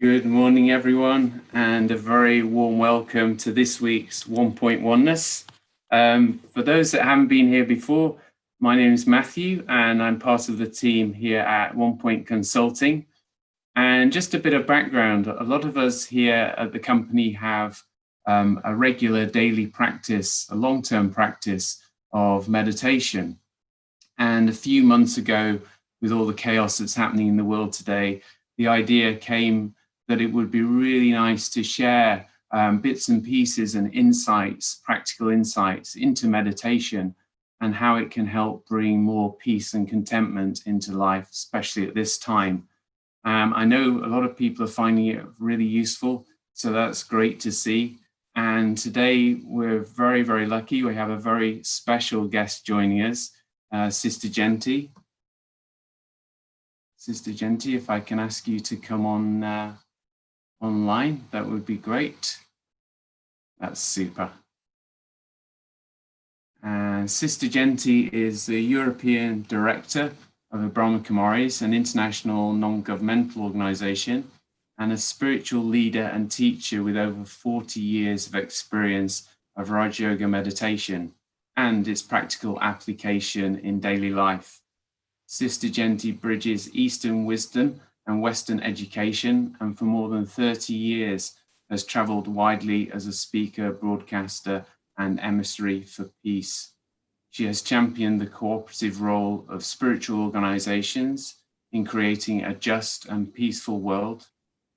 Good morning, everyone, and a very warm welcome to this week's Onepoint Oneness. For those that haven't been here before, my name is Matthew, and I'm part of the team here at Onepoint Consulting. And just a bit of background, a lot of us here at the company have a regular daily practice, a long-term practice of meditation. And a few months ago, with all the chaos that's happening in the world today, the idea came that it would be really nice to share bits and pieces and insights, practical insights into meditation and how it can help bring more peace and contentment into life, especially at this time. I know a lot of people are finding it really useful, so that's great to see. And today we're very, very lucky. We have a very special guest joining us, Sister Jayanti. Sister Jayanti, if I can ask you to come on online, that would be great. That's super. And Sister Jayanti is the European Director of the Brahma Kumaris, an international non-governmental organization, and a spiritual leader and teacher with over 40 years of experience of Raj Yoga meditation and its practical application in daily life. Sister Jayanti bridges Eastern wisdom and Western education, and for more than 30 years has traveled widely as a speaker, broadcaster, and emissary for peace. She has championed the cooperative role of spiritual organizations in creating a just and peaceful world,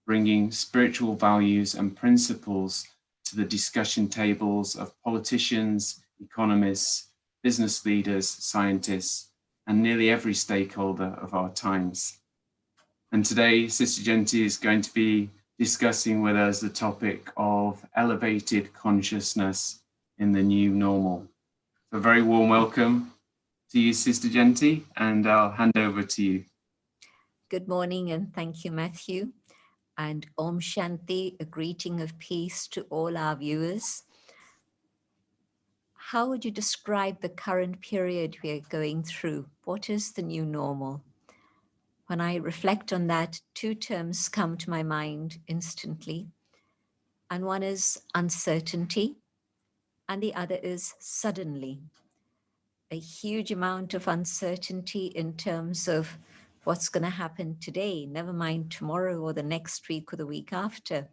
bringing spiritual values and principles to the discussion tables of politicians, economists, business leaders, scientists, and nearly every stakeholder of our times. And today, Sister Jayanti is going to be discussing with us the topic of elevated consciousness in the new normal. So a very warm welcome to you, Sister Jayanti, and I'll hand over to you. Good morning, and thank you, Matthew. And Om Shanti, a greeting of peace to all our viewers. How would you describe the current period we are going through? What is the new normal? When I reflect on that, two terms come to my mind instantly. And one is uncertainty, and the other is suddenly. A huge amount of uncertainty in terms of what's going to happen today, never mind tomorrow or the next week or the week after.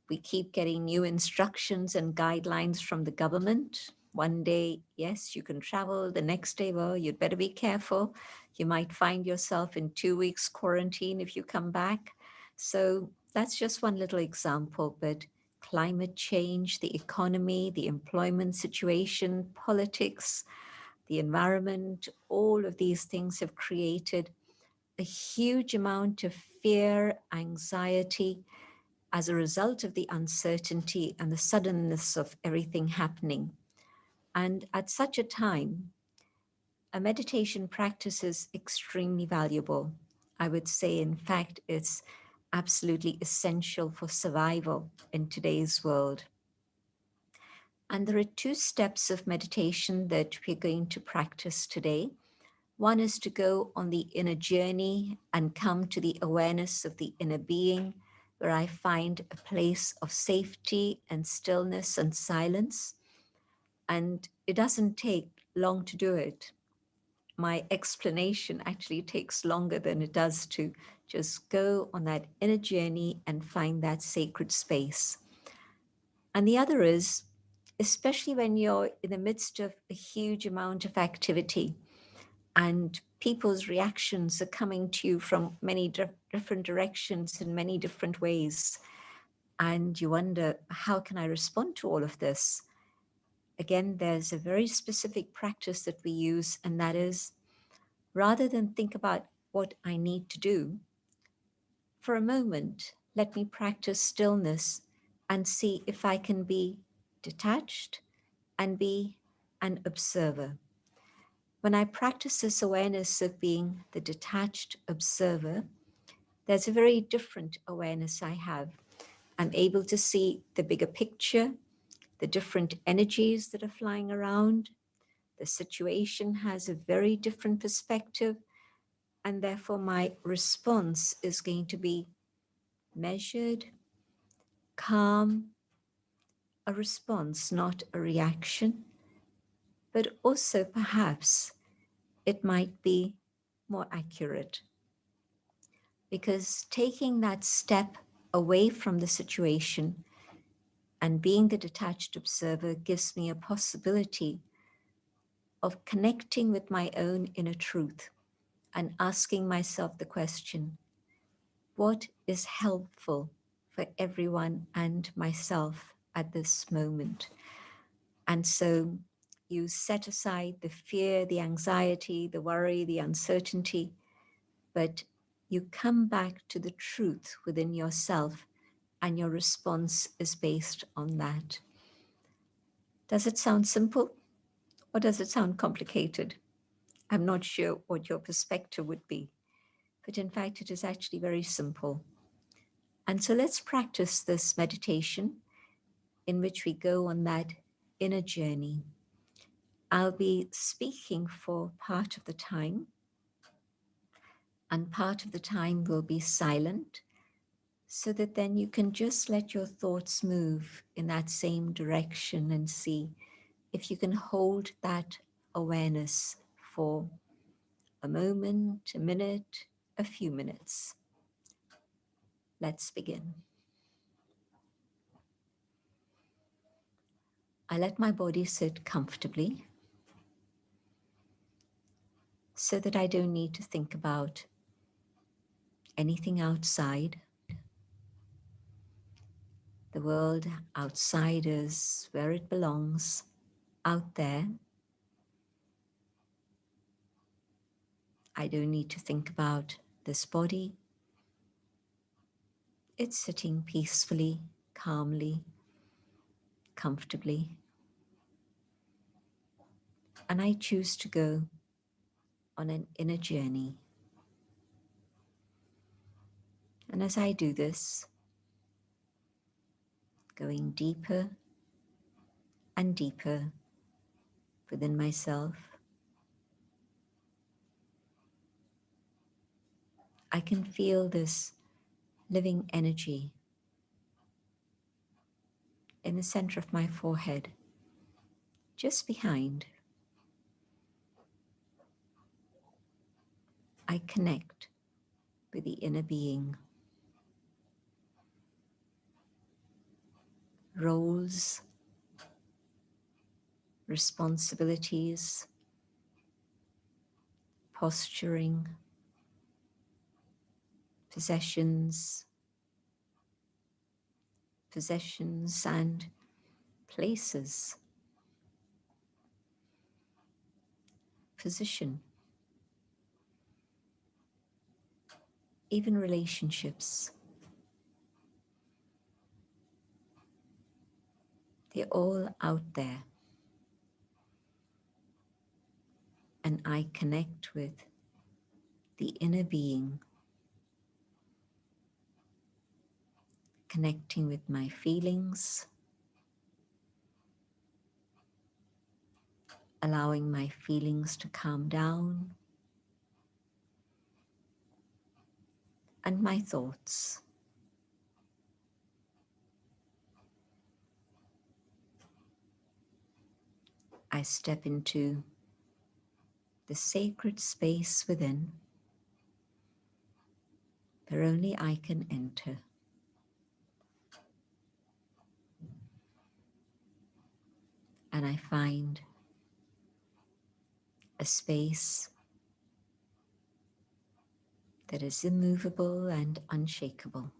We keep getting new instructions and guidelines from the government. One day, yes, you can travel. The next day, well, you'd better be careful. You might find yourself in 2 weeks quarantine if you come back. So that's just one little example, but climate change, the economy, the employment situation, politics, the environment, all of these things have created a huge amount of fear, anxiety, as a result of the uncertainty and the suddenness of everything happening. And at such a time, a meditation practice is extremely valuable. I would say, in fact, it's absolutely essential for survival in today's world. And there are two steps of meditation that we're going to practice today. One is to go on the inner journey and come to the awareness of the inner being, where I find a place of safety and stillness and silence. And it doesn't take long to do it. My explanation actually takes longer than it does to just go on that inner journey and find that sacred space. And the other is, especially when you're in the midst of a huge amount of activity and people's reactions are coming to you from many different directions in many different ways. And you wonder, how can I respond to all of this? Again, there's a very specific practice that we use, and that is, rather than think about what I need to do, for a moment, let me practice stillness and see if I can be detached and be an observer. When I practice this awareness of being the detached observer, there's a very different awareness I have. I'm able to see the bigger picture, the different energies that are flying around. The situation has a very different perspective, and therefore my response is going to be measured, calm, a response, not a reaction, but also perhaps it might be more accurate. Because taking that step away from the situation and being the detached observer gives me a possibility of connecting with my own inner truth and asking myself the question, what is helpful for everyone and myself at this moment? And so you set aside the fear, the anxiety, the worry, the uncertainty, but you come back to the truth within yourself, and your response is based on that. Does it sound simple, or does it sound complicated? I'm not sure what your perspective would be, but in fact, it is actually very simple. And so let's practice this meditation in which we go on that inner journey. I'll be speaking for part of the time, and part of the time will be silent, so that then you can just let your thoughts move in that same direction and see if you can hold that awareness for a moment, a minute, a few minutes. Let's begin. I let my body sit comfortably so that I don't need to think about anything outside. The world outside is where it belongs, out there. I don't need to think about this body. It's sitting peacefully, calmly, comfortably. And I choose to go on an inner journey. And as I do this, going deeper and deeper within myself, I can feel this living energy in the center of my forehead, just behind. I connect with the inner being. Roles, responsibilities, posturing, possessions and places, position, even relationships. They're all out there. And I connect with the inner being, connecting with my feelings, allowing my feelings to calm down, and my thoughts. I step into the sacred space within, where only I can enter. And I find a space that is immovable and unshakable,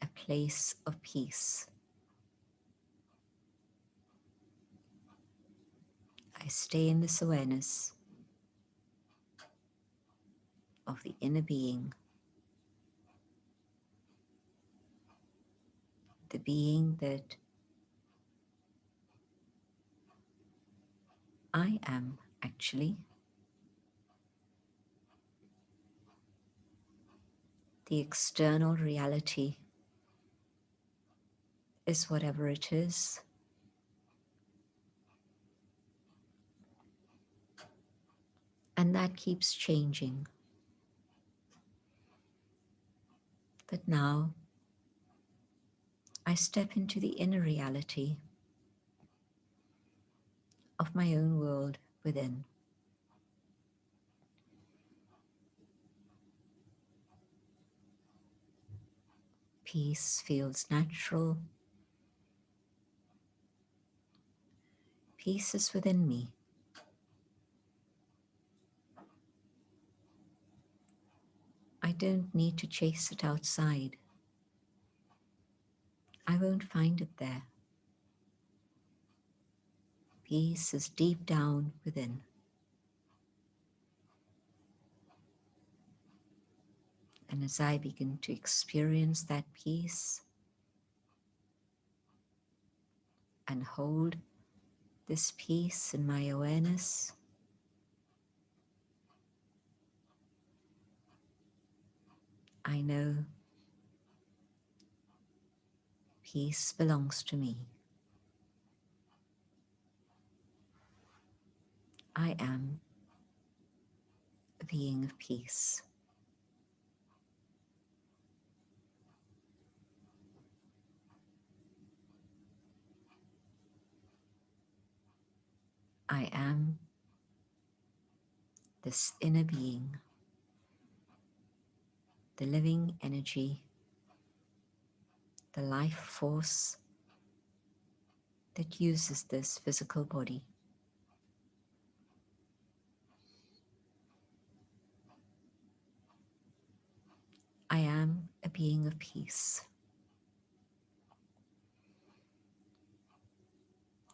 a place of peace. I stay in this awareness of the inner being, the being that I am actually. The external reality is whatever it is. And that keeps changing. But now I step into the inner reality of my own world within. Peace feels natural. Peace is within me. I don't need to chase it outside. I won't find it there. Peace is deep down within. And as I begin to experience that peace and hold this peace in my awareness, I know peace belongs to me. I am a being of peace. I am this inner being, the living energy, the life force that uses this physical body. I am a being of peace.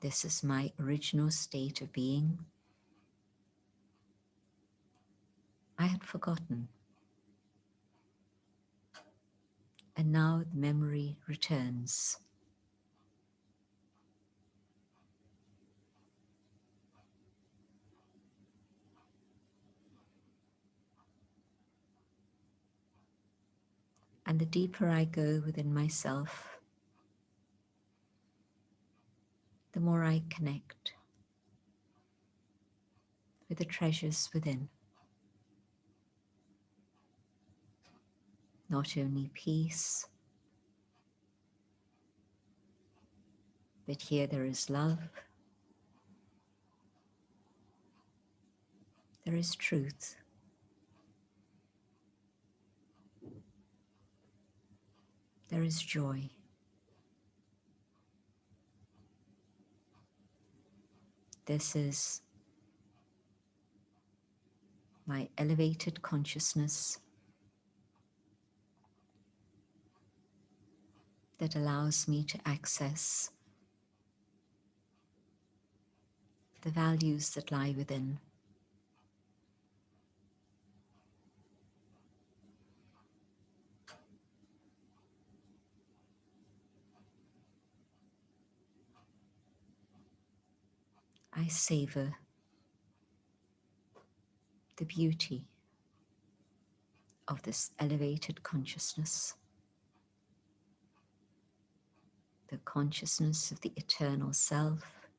This is my original state of being. I had forgotten. And now the memory returns. And the deeper I go within myself, the more I connect with the treasures within. Not only peace, but here there is love, there is truth, there is joy. This is my elevated consciousness that allows me to access the values that lie within. I savor the beauty of this elevated consciousness, the consciousness of the eternal self,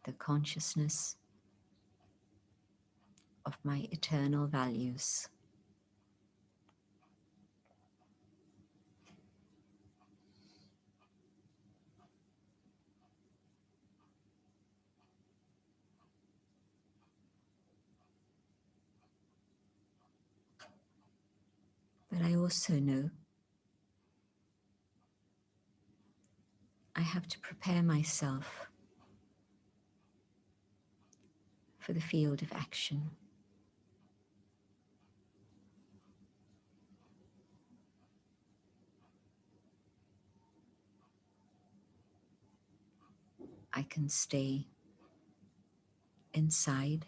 the consciousness of my eternal values. But I also know I have to prepare myself for the field of action. I can stay inside,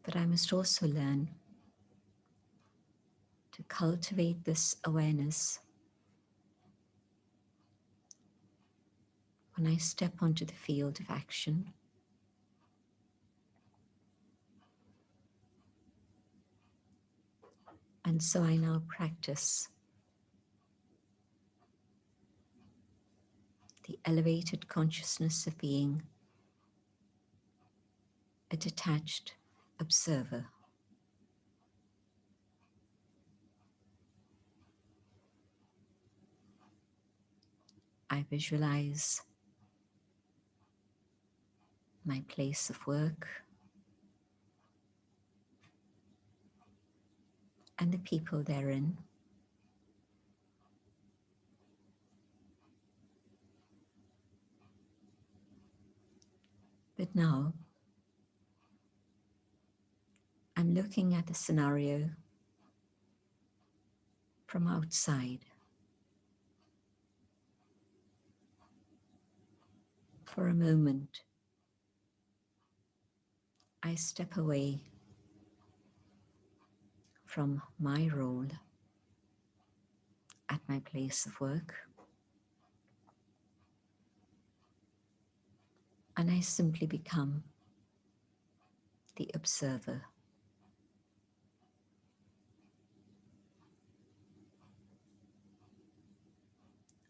but I must also learn to cultivate this awareness when I step onto the field of action. And so I now practice the elevated consciousness of being a detached observer. I visualize my place of work and the people therein. But now I'm looking at the scenario from outside. For a moment, I step away from my role at my place of work, and I simply become the observer.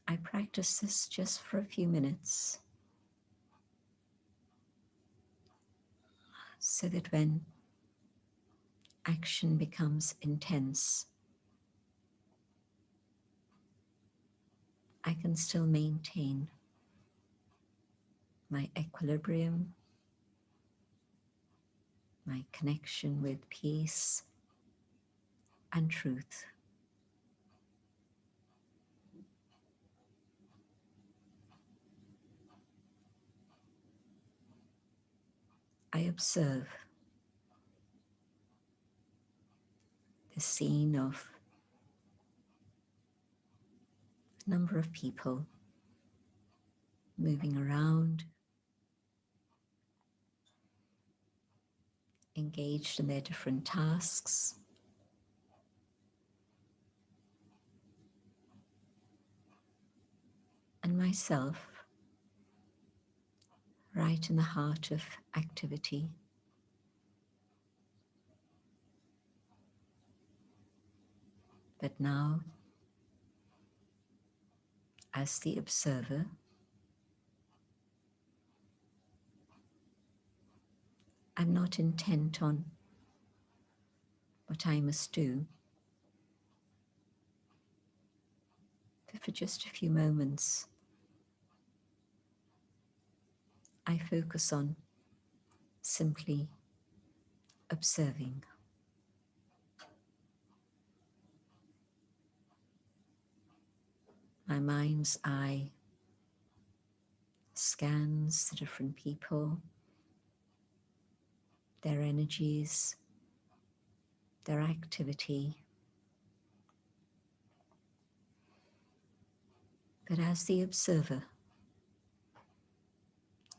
I practice this just for a few minutes so that when action becomes intense, I can still maintain my equilibrium, my connection with peace and truth. I observe the scene of a number of people moving around, engaged in their different tasks. And myself, right in the heart of activity. But now, as the observer, I'm not intent on what I must do. But for just a few moments, I focus on simply observing. My mind's eye scans the different people, their energies, their activity. But as the observer,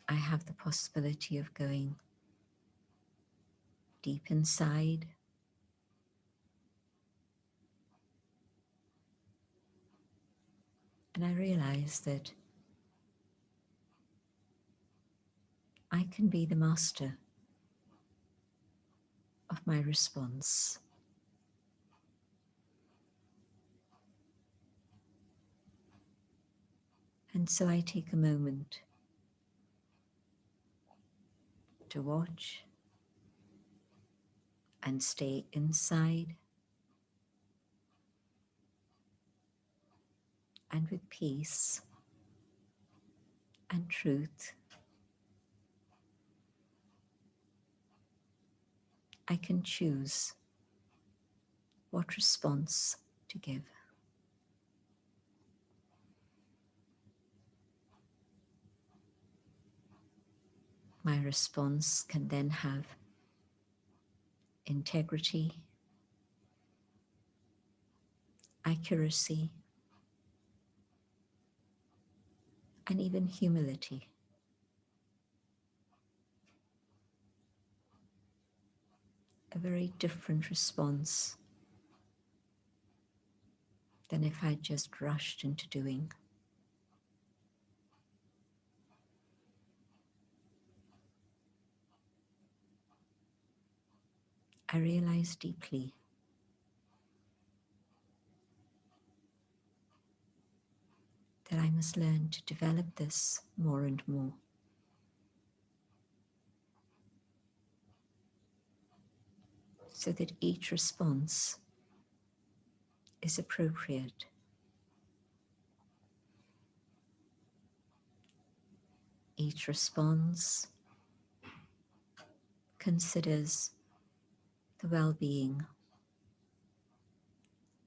I have the possibility of going deep inside, and I realize that I can be the master of my response. And so I take a moment to watch and stay inside and with peace and truth. I can choose what response to give. My response can then have integrity, accuracy, and even humility. A very different response than if I just rushed into doing. I realize deeply that I must learn to develop this more and more. So that each response is appropriate. each response considers the well-being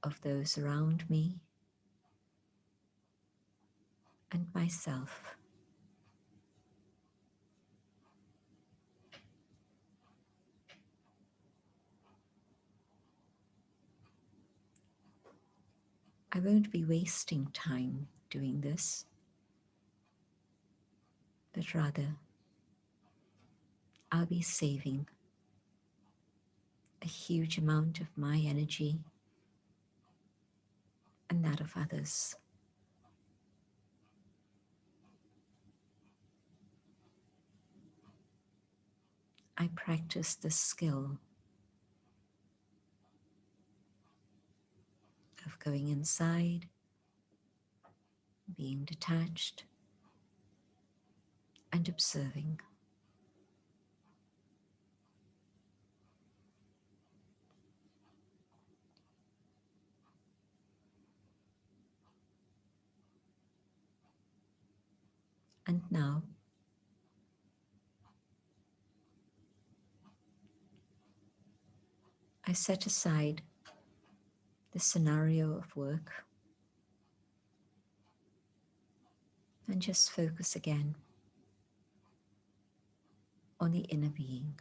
of those around me and myself. I won't be wasting time doing this, but rather I'll be saving a huge amount of my energy and that of others. I practice the skill of going inside, being detached, and observing. And now, I set aside the scenario of work and just focus again on the inner being.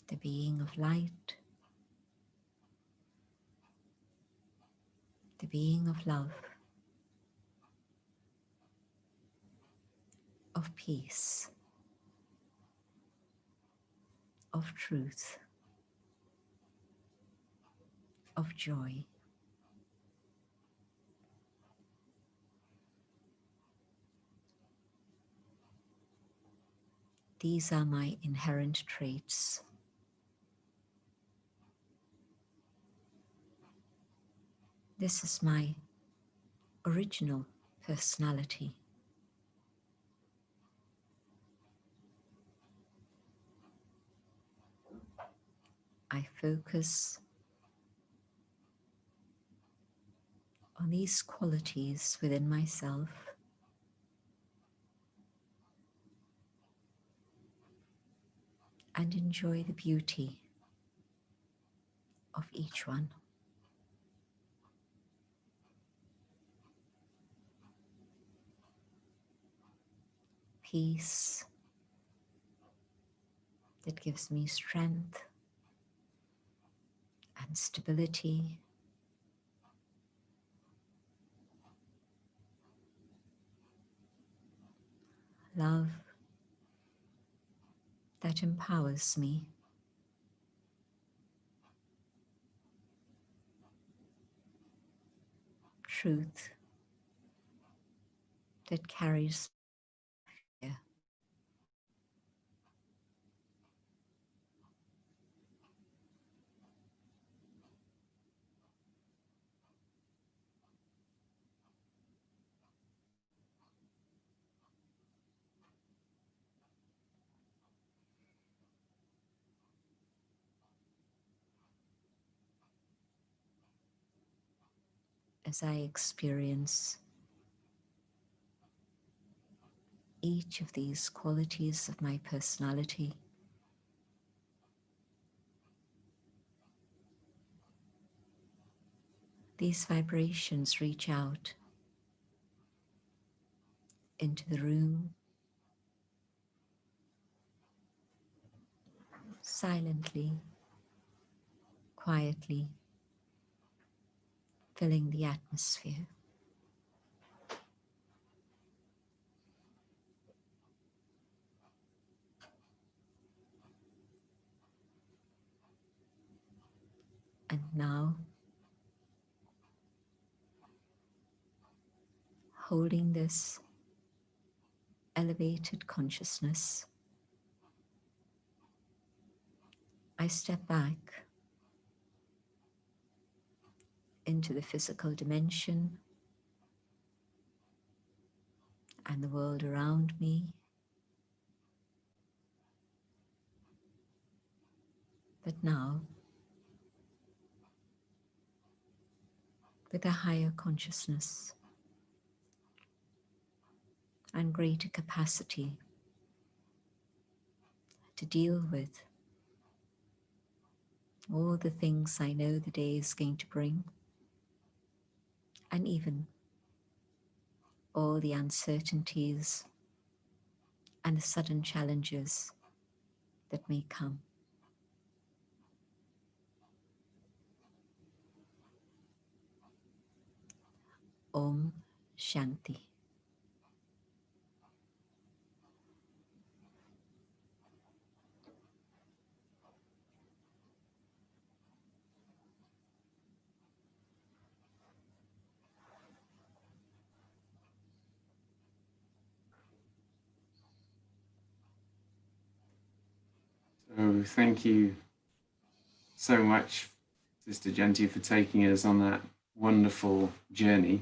The being of light, the being of love, of peace, of truth, of joy. These are my inherent traits. This is my original personality. I focus on these qualities within myself and enjoy the beauty of each one. Peace that gives me strength and stability. Love that empowers me. Truth that carries fear. As I experience each of these qualities of my personality, these vibrations reach out into the room, silently, quietly, filling the atmosphere. And now, holding this elevated consciousness, I step back into the physical dimension and the world around me. But now, with a higher consciousness and greater capacity to deal with all the things I know the day is going to bring, and even all the uncertainties and the sudden challenges that may come. Om Shanti. So thank you so much, Sister Jayanti, for taking us on that wonderful journey,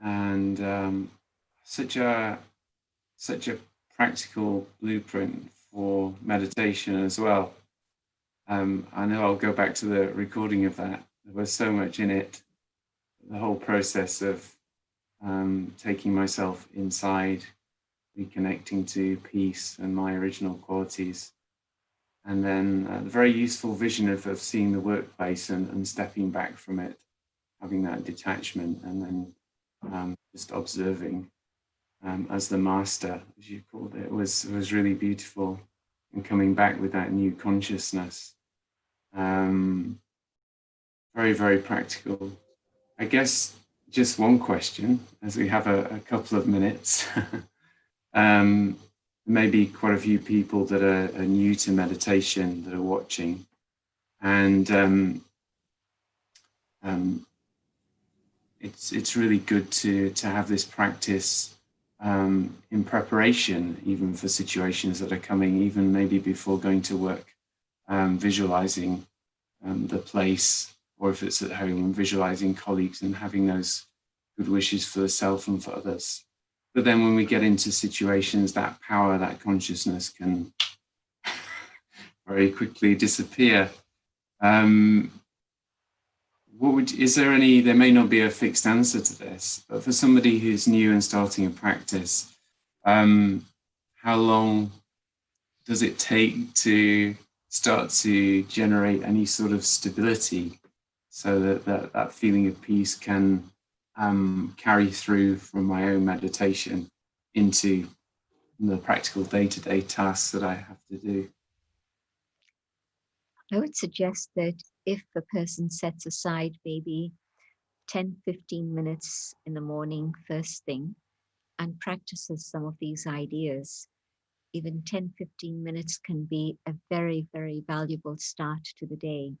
and such a practical blueprint for meditation as well. I know I'll go back to the recording of that. There was so much in it, the whole process of taking myself inside, reconnecting to peace and my original qualities. And then the very useful vision of seeing the workplace and stepping back from it, having that detachment, and then just observing as the master, as you called it, was really beautiful. And coming back with that new consciousness. Very, very practical. I guess just one question, as we have a couple of minutes. Maybe quite a few people that are new to meditation that are watching, and it's really good to have this practice in preparation, even for situations that are coming, even maybe before going to work, visualizing the place, or if it's at home, visualizing colleagues and having those good wishes for the self and for others. But then when we get into situations, that power, that consciousness can very quickly disappear. There may not be a fixed answer to this, but for somebody who's new and starting a practice, how long does it take to start to generate any sort of stability so that feeling of peace can carry through from my own meditation into the practical day-to-day tasks that I have to do? I would suggest that if a person sets aside maybe 10-15 minutes in the morning first thing and practices some of these ideas, even 10-15 minutes can be a very, very valuable start to the day.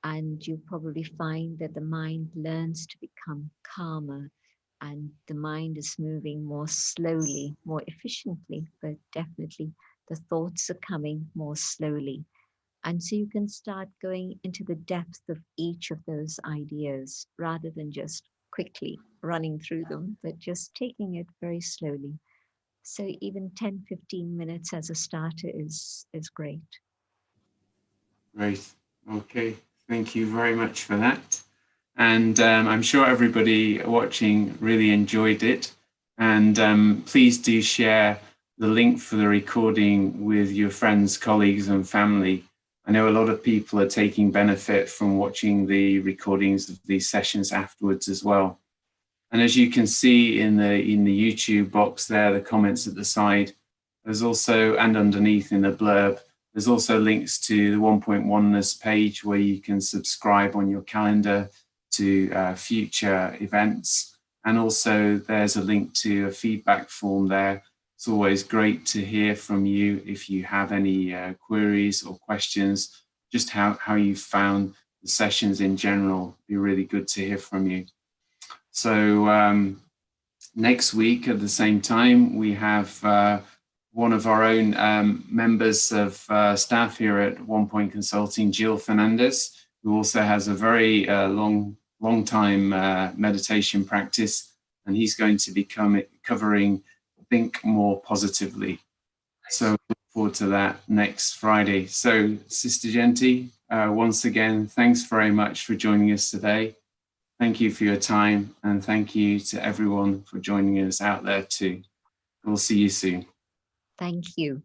And you probably find that the mind learns to become calmer, and the mind is moving more slowly, more efficiently, but definitely the thoughts are coming more slowly. And so you can start going into the depth of each of those ideas rather than just quickly running through them, but just taking it very slowly. So even 10-15 minutes as a starter is great. Great. Okay. Thank you very much for that. And I'm sure everybody watching really enjoyed it. And please do share the link for the recording with your friends, colleagues, and family. I know a lot of people are taking benefit from watching the recordings of these sessions afterwards as well. And as you can see in the YouTube box there, the comments at the side, there's also, and underneath in the blurb, there's also links to the Onepoint Oneness page where you can subscribe on your calendar to future events. And also there's a link to a feedback form there. It's always great to hear from you if you have any queries or questions, just how you found the sessions in general. It'd be really good to hear from you. So next week at the same time, we have one of our own members of staff here at Onepoint Consulting, Jill Fernandez, who also has a very long time meditation practice, and he's going to be covering Think More Positively. So look forward to that next Friday. So Sister Jayanti, once again, thanks very much for joining us today. Thank you for your time, and thank you to everyone for joining us out there too. We'll see you soon. Thank you.